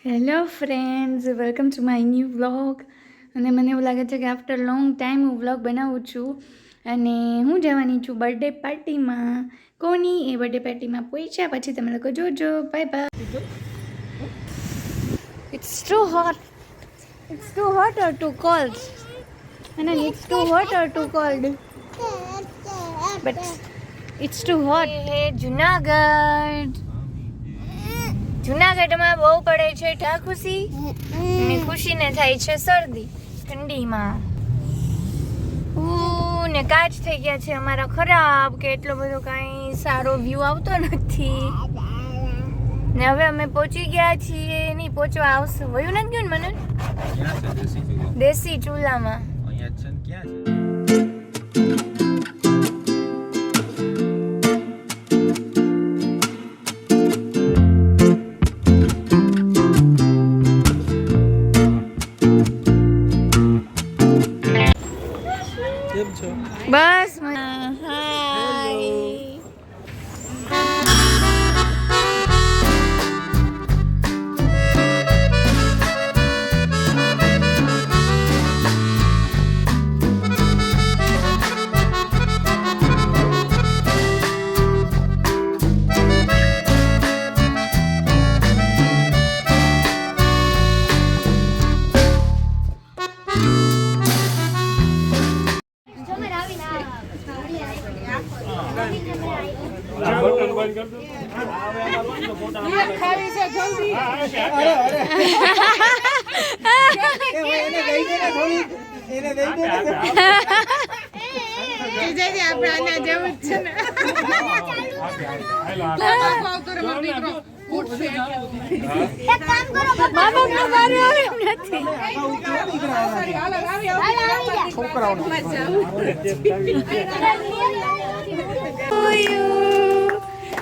Hello friends, welcome to my new vlog. અને મને એવું લાગે છે કે આફ્ટર લોંગ ટાઈમ હું વ્લોગ બનાવું છું. અને હું જવાની છું બર્થડે પાર્ટીમાં. કોની એ બર્થડે પાર્ટીમાં પહોંચ્યા પછી તમે લોકો જોજો. Bye bye. It's too hot. It's too hot or too cold? અને it's too hot or too cold? But it's too hot. Junagadh. જુનાગઢમાં બહુ પડે છે ઠાકુસી અને ખુશીને થાય છે શરદી ઠંડીમાં. ને કાચ થઈ ગયા છે અમારા ખરાબ કે એટલો બધો કાંઈ સારો વ્યૂ આવતો નથી. ને હવે અમે પહોંચી ગયા છીએ. નહીં પહોંચવા આવશું. વયું નથી ગયું ને મને દેશી ચૂલામાં. બસ હાય.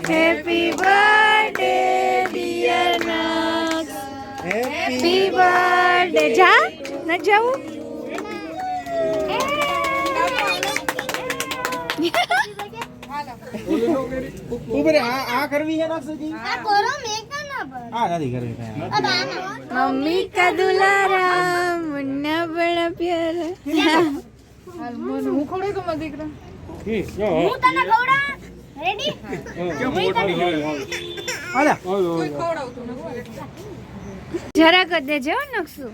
Happy birthday, dear Nax. Happy birthday. જા ન જાઉં. ઉપર આ કરવી છે નાક્ષજી. આ કરો મે ના પર. આ નથી કરવી છે. મમ્મી કા દુલારા મુન્ના બડા પ્યારા. હાલ મોન હું ખોડે તો મત દીકરા. હું તને ખવડા. રેડી? આલા. કોઈ ખવડાવતું નથી. જરા કર દેજો નકસુ.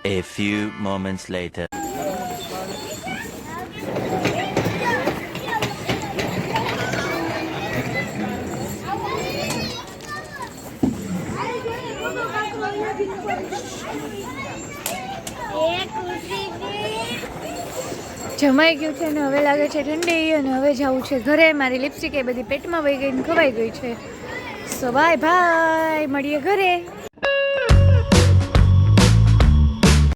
A few moments later. જમાઈ ગયું છે ને હવે લાગે છે ઠંડી. અને હવે જવું છે ઘરે. મારી લિપસ્ટિક એ બધી પેટમાં વહી ગઈ ને ખવાઈ ગઈ છે. સો બાય બાય, મળીએ ઘરે.